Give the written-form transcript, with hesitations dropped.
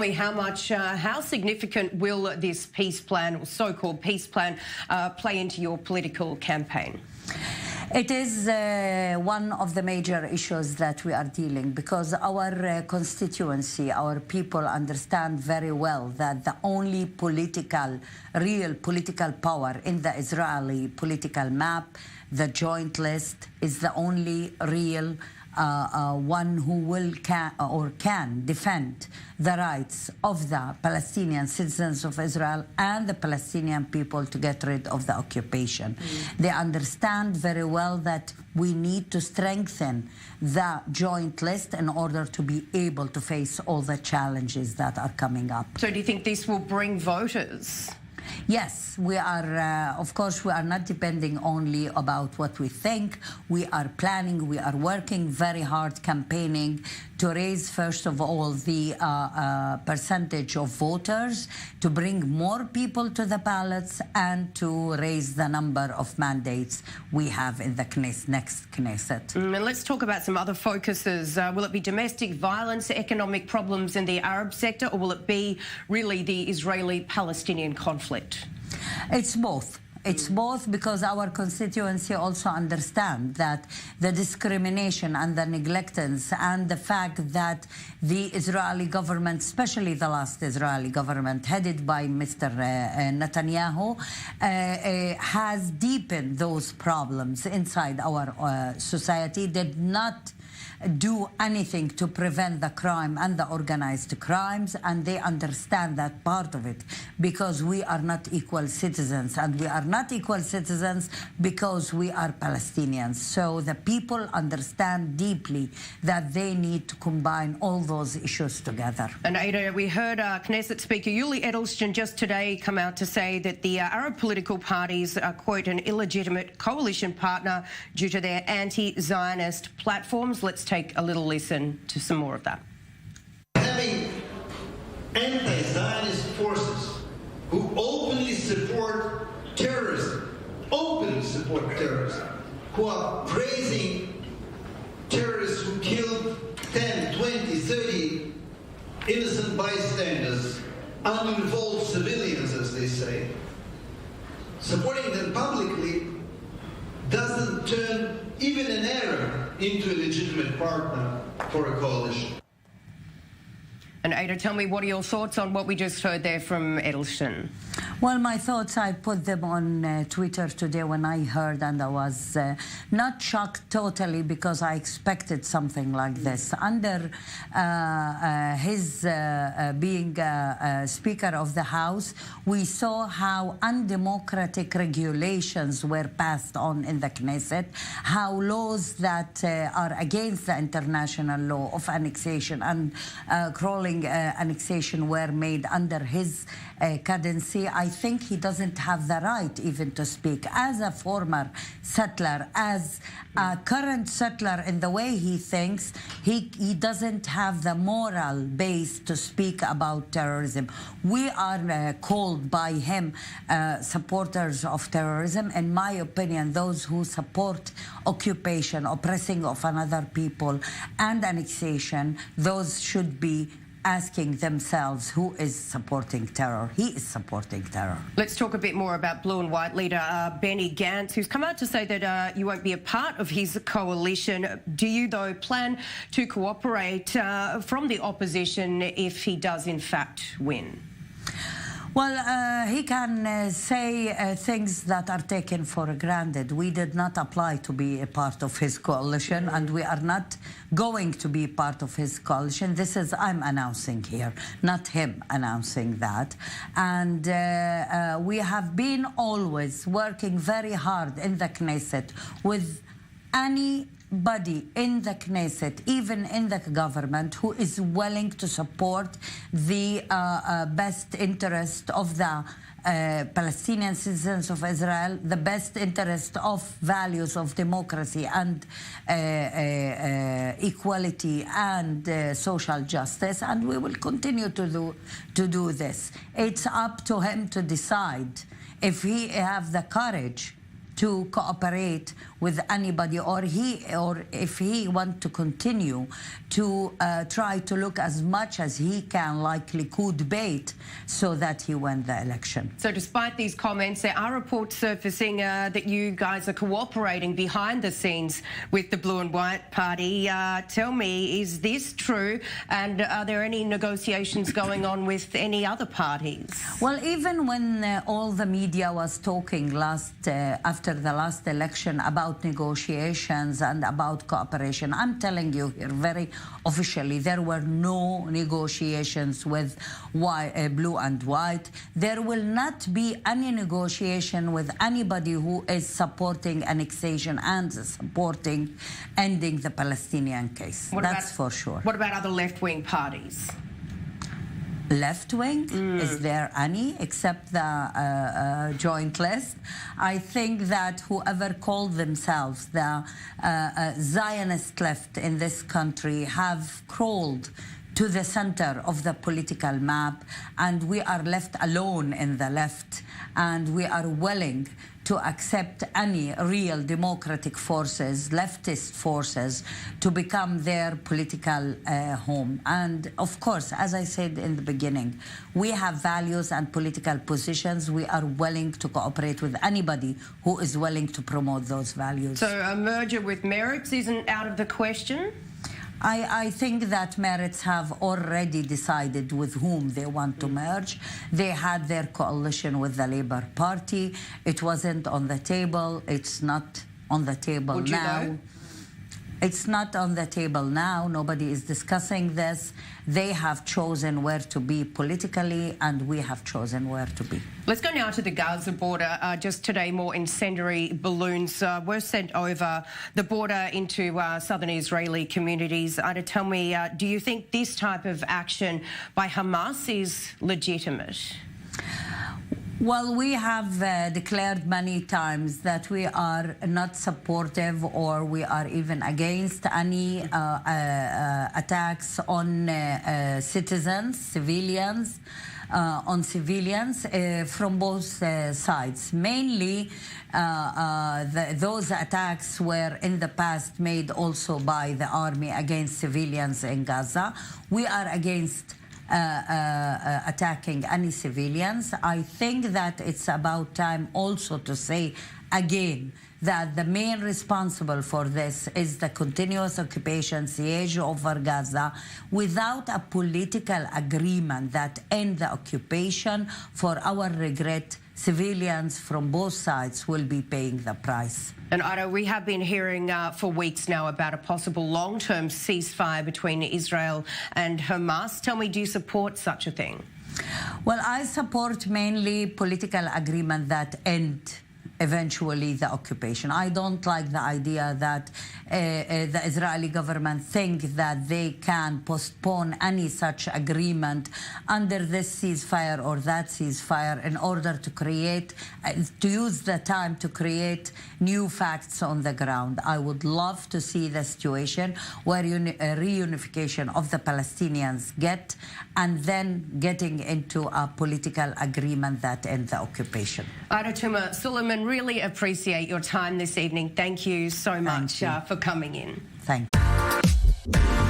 me how significant will this peace plan, or so-called peace plan, play into your political campaign? It is one of the major issues that we are dealing, because our constituency, our people understand very well that the only real political power in the Israeli political map, the joint list, is the only real one who can defend the rights of the Palestinian citizens of Israel and the Palestinian people to get rid of the occupation. They understand very well that we need to strengthen the joint list in order to be able to face all the challenges that are coming up. So do you think this will bring voters? Yes, we are, of course, we are not depending only about what we think. We are planning, we are working very hard, campaigning to raise, first of all, the percentage of voters, to bring more people to the ballots, and to raise the number of mandates we have in the next Knesset. And let's talk about some other focuses. Will it be domestic violence, economic problems in the Arab sector, or will it be really the Israeli-Palestinian conflict? It's both. It's both, because our constituency also understand that the discrimination and the neglectance and the fact that the Israeli government, especially the last Israeli government headed by Mr. Netanyahu, has deepened those problems inside our society, did not do anything to prevent the crime and the organized crimes, and they understand that part of it, because we are not equal citizens, and we are not equal citizens because we are Palestinians. So the people understand deeply that they need to combine all those issues together. And Aida, we heard Knesset Speaker Yuli Edelstein just today come out to say that the Arab political parties are, quote, an illegitimate coalition partner due to their anti-Zionist platforms. Let's take a little listen to some more of that. Having anti-Zionist forces who openly support terrorism, who are praising terrorists who killed 10, 20, 30 innocent bystanders, uninvolved civilians, as they say, supporting them publicly doesn't turn even an Arab into a legitimate partner for a coalition. And Aida, tell me, what are your thoughts on what we just heard there from Edelstein? Well, my thoughts, I put them on Twitter today when I heard, and I was not shocked totally, because I expected something like this. Under his being Speaker of the House, we saw how undemocratic regulations were passed on in the Knesset, how laws that are against the international law of annexation and crawling annexation were made under his cadency. I think he doesn't have the right even to speak. As a former settler, as a current settler in the way he thinks, he doesn't have the moral base to speak about terrorism. We are called by him supporters of terrorism. In my opinion, those who support occupation, oppressing of another people, and annexation, those should be asking themselves who is supporting terror. He is supporting terror. Let's talk a bit more about Blue and White leader Benny Gantz, who's come out to say that you won't be a part of his coalition. Do you, though, plan to cooperate from the opposition if he does, in fact, win? Well, he can say things that are taken for granted. We did not apply to be a part of his coalition, and we are not going to be part of his coalition. This is, I'm announcing here, not him announcing that. And we have been always working very hard in the Knesset with anybody in the Knesset, even in the government, who is willing to support the best interest of the Palestinian citizens of Israel, the best interest of values of democracy and equality and social justice, and we will continue to do this. It's up to him to decide if he have the courage to cooperate with anybody, or if he want to continue to try to look as much as he can like Likud bait so that he win the election. So despite these comments, there are reports surfacing that you guys are cooperating behind the scenes with the Blue and White Party. Tell me, is this true, and are there any negotiations going on with any other parties? Well, even when all the media was talking after the last election about negotiations and about cooperation, I'm telling you here very officially, there were no negotiations with Blue and White. There will not be any negotiation with anybody who is supporting annexation and supporting ending the Palestinian case. That's for sure. What about other left-wing parties? Left wing? Is there any except the joint list? I think that whoever called themselves the Zionist left in this country have crawled to the center of the political map, and we are left alone in the left, and we are willing to accept any real democratic forces, leftist forces, to become their political home. And of course, as I said in the beginning, we have values and political positions. We are willing to cooperate with anybody who is willing to promote those values. So a merger with Meretz isn't out of the question? I think that Meretz have already decided with whom they want to merge. They had their coalition with the Labour Party. It wasn't on the table. It's not on the table now. It's not on the table now. Nobody is discussing this. They have chosen where to be politically, and we have chosen where to be. Let's go now to the Gaza border. Just today, more incendiary balloons were sent over the border into southern Israeli communities. Aida, tell me, do you think this type of action by Hamas is legitimate? Well, we have declared many times that we are not supportive, or we are even against any attacks on civilians, from both sides. Mainly, those attacks were in the past made also by the army against civilians in Gaza. We are against attacking any civilians. I think that it's about time also to say again that the main responsible for this is the continuous occupation, siege over Gaza, without a political agreement that end the occupation. For our regret, civilians from both sides will be paying the price. And Aida, we have been hearing for weeks now about a possible long-term ceasefire between Israel and Hamas. Tell me, do you support such a thing? Well, I support mainly political agreement that end eventually the occupation. I don't like the idea that the Israeli government think that they can postpone any such agreement under this ceasefire or that ceasefire in order to create, to use the time to create new facts on the ground. I would love to see the situation where reunification of the Palestinians and then getting into a political agreement that ends the occupation. Aida Touma-Suleiman, really appreciate your time this evening. Thank you so much for coming in. Thank you.